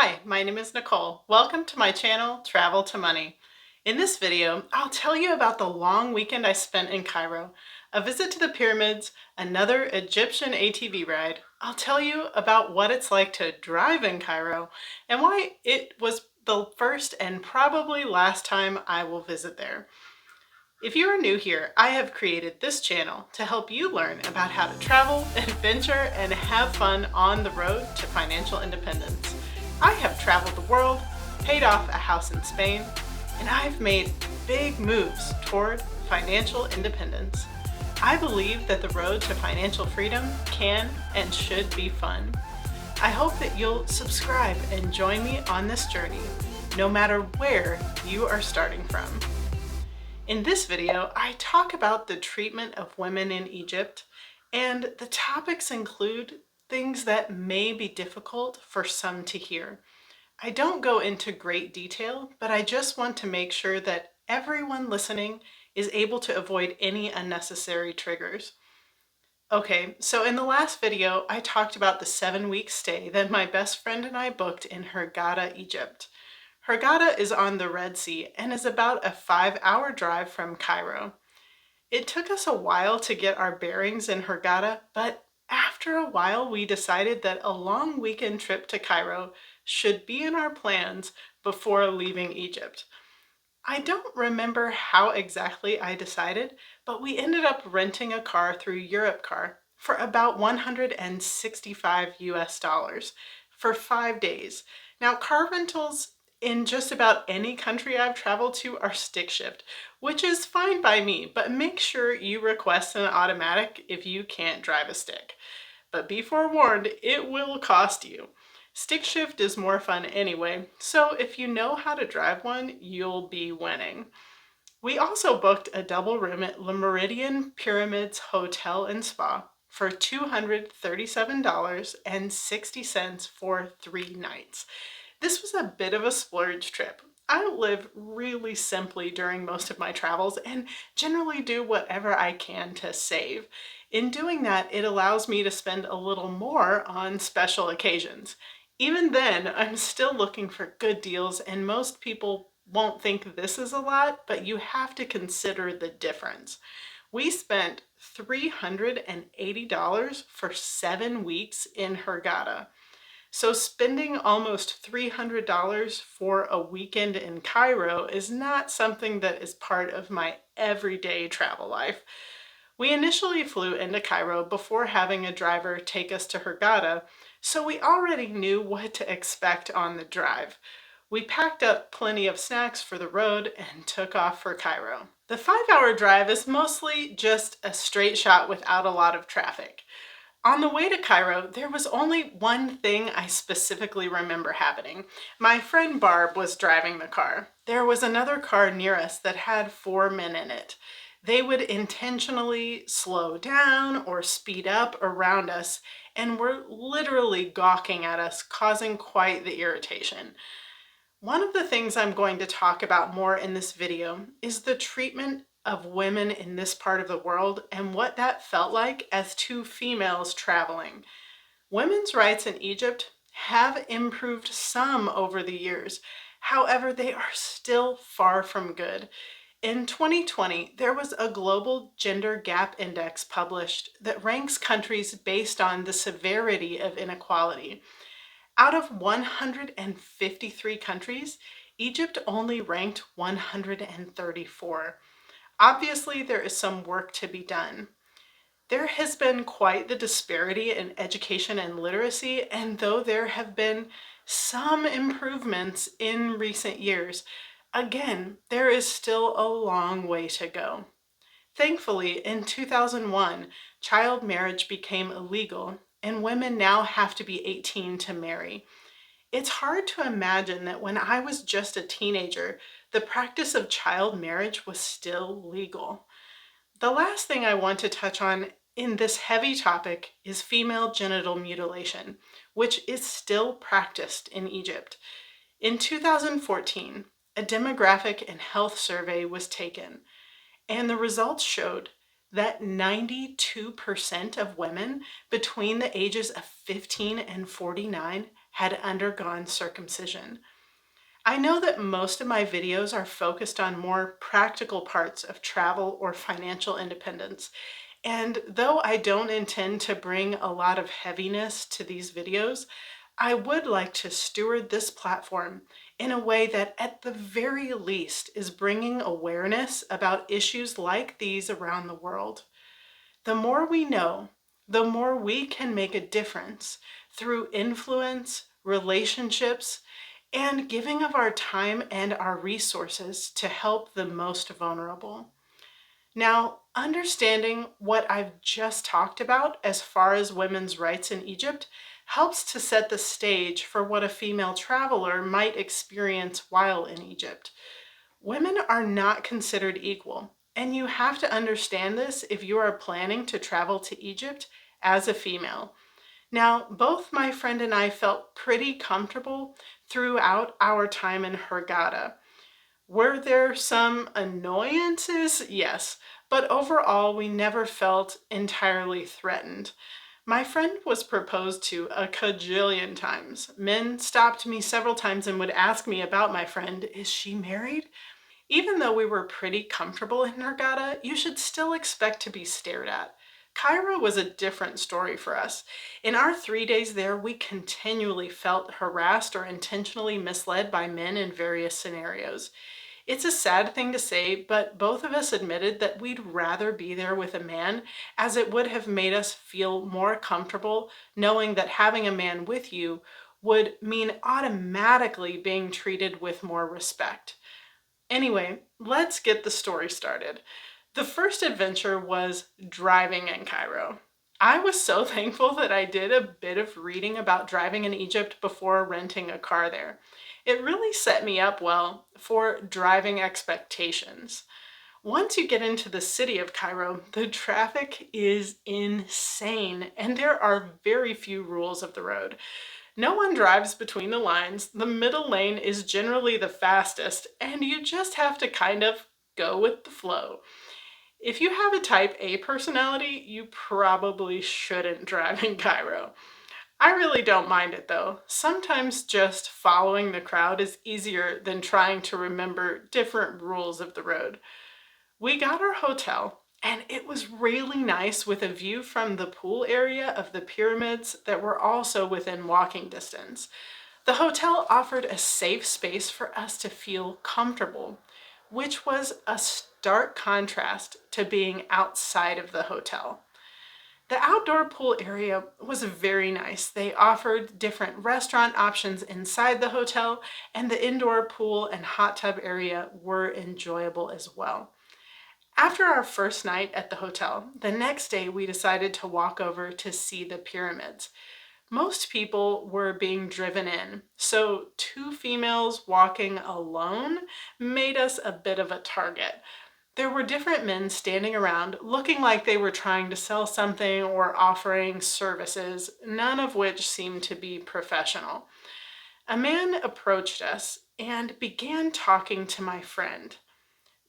Hi, my name is Nicole. Welcome to my channel, Travel to Money. In this video, I'll tell you about the long weekend I spent in Cairo, a visit to the pyramids, another Egyptian ATV ride. I'll tell you about what it's like to drive in Cairo and why it was the first and probably last time I will visit there. If you are new here, I have created this channel to help you learn about how to travel, adventure, and have fun on the road to financial independence. I have traveled the world, paid off a house in Spain, and I've made big moves toward financial independence. I believe that the road to financial freedom can and should be fun. I hope that you'll subscribe and join me on this journey, no matter where you are starting from. In this video, I talk about the treatment of women in Egypt, and the topics include things that may be difficult for some to hear. I don't go into great detail, but I just want to make sure that everyone listening is able to avoid any unnecessary triggers. Okay, so in the last video, I talked about the 7-week stay that my best friend and I booked in Hurghada, Egypt. Hurghada is on the Red Sea and is about a 5-hour drive from Cairo. It took us a while to get our bearings in Hurghada, but after a while we decided that a long weekend trip to Cairo should be in our plans before leaving Egypt. I don't remember how exactly I decided, but we ended up renting a car through Europcar for about $165 US for 5 days. Now, car rentals in just about any country I've traveled to are stick shift, which is fine by me, but make sure you request an automatic if you can't drive a stick. But be forewarned, it will cost you. Stick shift is more fun anyway, so if you know how to drive one, you'll be winning. We also booked a double room at Le Méridien Pyramids Hotel and Spa for $237.60 for 3 nights. This was a bit of a splurge trip. I live really simply during most of my travels and generally do whatever I can to save. In doing that, it allows me to spend a little more on special occasions. Even then, I'm still looking for good deals, and most people won't think this is a lot, but you have to consider the difference. We spent $380 for 7 weeks in Hurghada. So spending almost $300 for a weekend in Cairo is not something that is part of my everyday travel life. We initially flew into Cairo before having a driver take us to Hurghada, so we already knew what to expect on the drive. We packed up plenty of snacks for the road and took off for Cairo. The 5-hour drive is mostly just a straight shot without a lot of traffic. On the way to Cairo, there was only one thing I specifically remember happening. My friend Barb was driving the car. There was another car near us that had 4 men in it. They would intentionally slow down or speed up around us and were literally gawking at us, causing quite the irritation. One of the things I'm going to talk about more in this video is the treatment of women in this part of the world and what that felt like as 2 females traveling. Women's rights in Egypt have improved some over the years. However, they are still far from good. In 2020, there was a global gender gap index published that ranks countries based on the severity of inequality. Out of 153 countries, Egypt only ranked 134. Obviously, there is some work to be done. There has been quite the disparity in education and literacy, and though there have been some improvements in recent years, again, there is still a long way to go. Thankfully, in 2001, child marriage became illegal, and women now have to be 18 to marry. It's hard to imagine that when I was just a teenager, the practice of child marriage was still legal. The last thing I want to touch on in this heavy topic is female genital mutilation, which is still practiced in Egypt. In 2014, a demographic and health survey was taken, and the results showed that 92% of women between the ages of 15 and 49 had undergone circumcision. I know that most of my videos are focused on more practical parts of travel or financial independence, and though I don't intend to bring a lot of heaviness to these videos, I would like to steward this platform in a way that at the very least is bringing awareness about issues like these around the world. The more we know, the more we can make a difference through influence, relationships, and giving of our time and our resources to help the most vulnerable. Now, understanding what I've just talked about as far as women's rights in Egypt helps to set the stage for what a female traveler might experience while in Egypt. Women are not considered equal, and you have to understand this if you are planning to travel to Egypt as a female. Now, both my friend and I felt pretty comfortable throughout our time in Hurghada. Were there some annoyances? Yes, but overall we never felt entirely threatened. My friend was proposed to a cajillion times. Men stopped me several times and would ask me about my friend. Is she married? Even though we were pretty comfortable in Hurghada, you should still expect to be stared at. Cairo was a different story for us. In our 3 days there, we continually felt harassed or intentionally misled by men in various scenarios. It's a sad thing to say, but both of us admitted that we'd rather be there with a man, as it would have made us feel more comfortable knowing that having a man with you would mean automatically being treated with more respect. Anyway, let's get the story started. The first adventure was driving in Cairo. I was so thankful that I did a bit of reading about driving in Egypt before renting a car there. It really set me up well for driving expectations. Once you get into the city of Cairo, the traffic is insane and there are very few rules of the road. No one drives between the lines, the middle lane is generally the fastest, and you just have to kind of go with the flow. If you have a type A personality, you probably shouldn't drive in Cairo. I really don't mind it though. Sometimes just following the crowd is easier than trying to remember different rules of the road. We got our hotel, and it was really nice with a view from the pool area of the pyramids that were also within walking distance. The hotel offered a safe space for us to feel comfortable, which was a stark contrast to being outside of the hotel. The outdoor pool area was very nice. They offered different restaurant options inside the hotel, and the indoor pool and hot tub area were enjoyable as well. After our first night at the hotel, the next day we decided to walk over to see the pyramids. Most people were being driven in, so two females walking alone made us a bit of a target. There were different men standing around looking like they were trying to sell something or offering services, none of which seemed to be professional. A man approached us and began talking to my friend.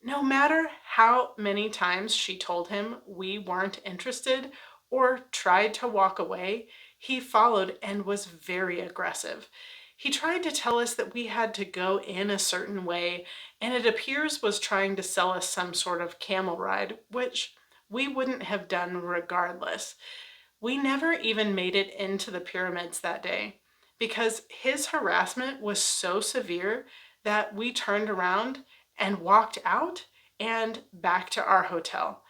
No matter how many times she told him we weren't interested or tried to walk away, he followed and was very aggressive. He tried to tell us that we had to go in a certain way, and it appears was trying to sell us some sort of camel ride, which we wouldn't have done regardless. We never even made it into the pyramids that day because his harassment was so severe that we turned around and walked out and back to our hotel.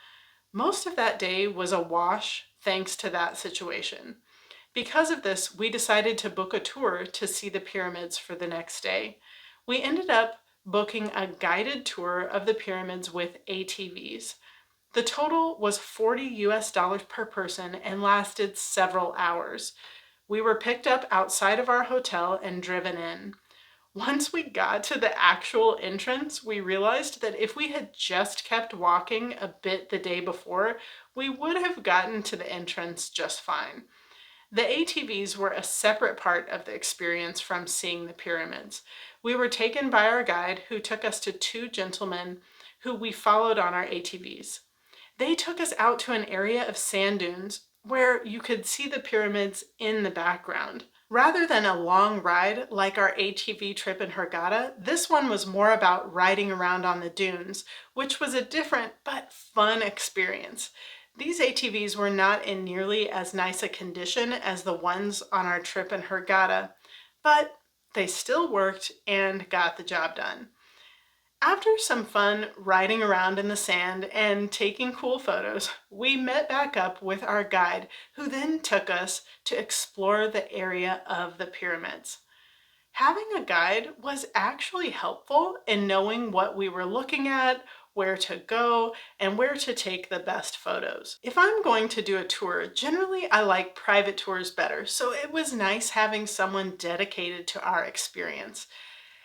Most of that day was a wash thanks to that situation. Because of this, we decided to book a tour to see the pyramids for the next day. We ended up booking a guided tour of the pyramids with ATVs. The total was $40 per person and lasted several hours. We were picked up outside of our hotel and driven in. Once we got to the actual entrance, we realized that if we had just kept walking a bit the day before, we would have gotten to the entrance just fine. The ATVs were a separate part of the experience from seeing the pyramids. We were taken by our guide, who took us to two gentlemen who we followed on our ATVs. They took us out to an area of sand dunes where you could see the pyramids in the background. Rather than a long ride like our ATV trip in Hurghada, this one was more about riding around on the dunes, which was a different but fun experience. These ATVs were not in nearly as nice a condition as the ones on our trip in Hurghada, but they still worked and got the job done. After some fun riding around in the sand and taking cool photos, we met back up with our guide, who then took us to explore the area of the pyramids. Having a guide was actually helpful in knowing what we were looking at, where to go, and where to take the best photos. If I'm going to do a tour, generally I like private tours better, so it was nice having someone dedicated to our experience.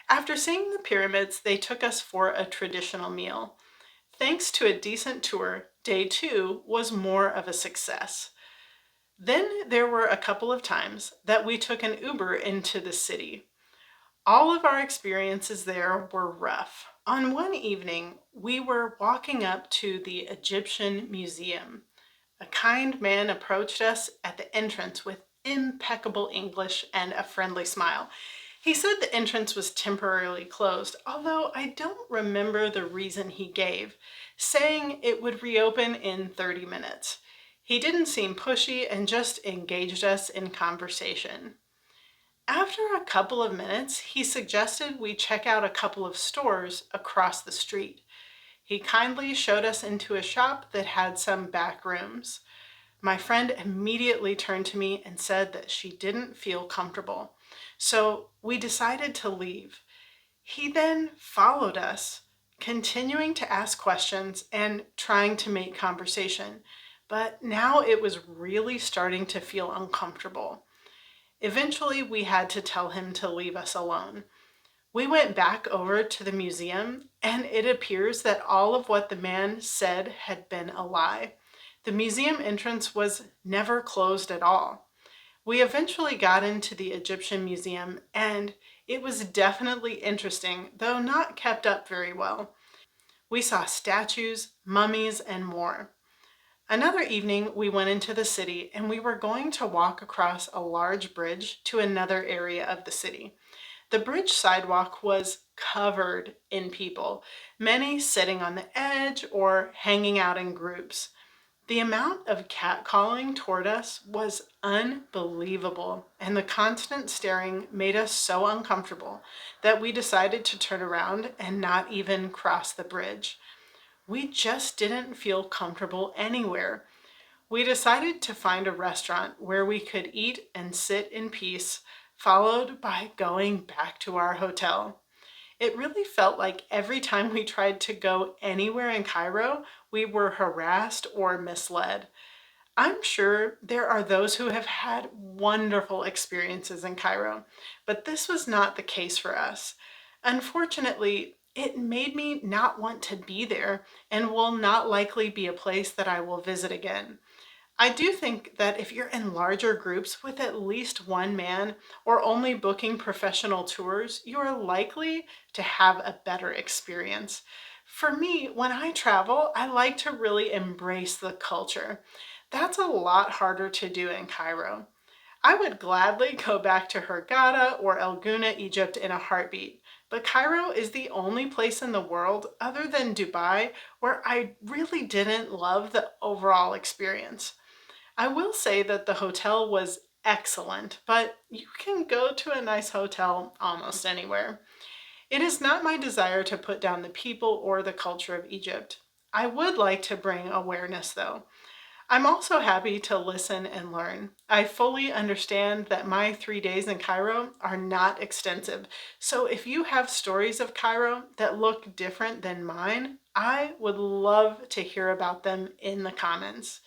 After seeing the pyramids, they took us for a traditional meal. Thanks to a decent tour, day 2 was more of a success. Then there were a couple of times that we took an Uber into the city. All of our experiences there were rough. On one evening, we were walking up to the Egyptian Museum. A kind man approached us at the entrance with impeccable English and a friendly smile. He said the entrance was temporarily closed, although I don't remember the reason he gave, saying it would reopen in 30 minutes. He didn't seem pushy and just engaged us in conversation. After a couple of minutes, he suggested we check out a couple of stores across the street. He kindly showed us into a shop that had some back rooms. My friend immediately turned to me and said that she didn't feel comfortable. So we decided to leave. He then followed us, continuing to ask questions and trying to make conversation. But now it was really starting to feel uncomfortable. Eventually, we had to tell him to leave us alone. We went back over to the museum, and it appears that all of what the man said had been a lie. The museum entrance was never closed at all. We eventually got into the Egyptian Museum, and it was definitely interesting, though not kept up very well. We saw statues, mummies, and more. Another evening, we went into the city, and we were going to walk across a large bridge to another area of the city. The bridge sidewalk was covered in people, many sitting on the edge or hanging out in groups. The amount of catcalling toward us was unbelievable, and the constant staring made us so uncomfortable that we decided to turn around and not even cross the bridge. We just didn't feel comfortable anywhere. We decided to find a restaurant where we could eat and sit in peace, followed by going back to our hotel. It really felt like every time we tried to go anywhere in Cairo, we were harassed or misled. I'm sure there are those who have had wonderful experiences in Cairo, but this was not the case for us. Unfortunately, it made me not want to be there and will not likely be a place that I will visit again. I do think that if you're in larger groups with at least one man or only booking professional tours, you are likely to have a better experience. For me, when I travel, I like to really embrace the culture. That's a lot harder to do in Cairo. I would gladly go back to Hurghada or El Gouna, Egypt in a heartbeat, but Cairo is the only place in the world other than Dubai where I really didn't love the overall experience. I will say that the hotel was excellent, but you can go to a nice hotel almost anywhere. It is not my desire to put down the people or the culture of Egypt. I would like to bring awareness though. I'm also happy to listen and learn. I fully understand that my 3 days in Cairo are not extensive, so if you have stories of Cairo that look different than mine, I would love to hear about them in the comments.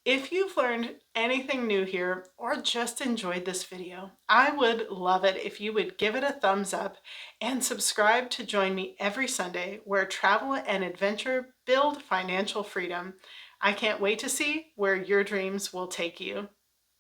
If you've learned anything new here or just enjoyed this video, I would love it if you would give it a thumbs up and subscribe to join me every Sunday where travel and adventure build financial freedom. I can't wait to see where your dreams will take you.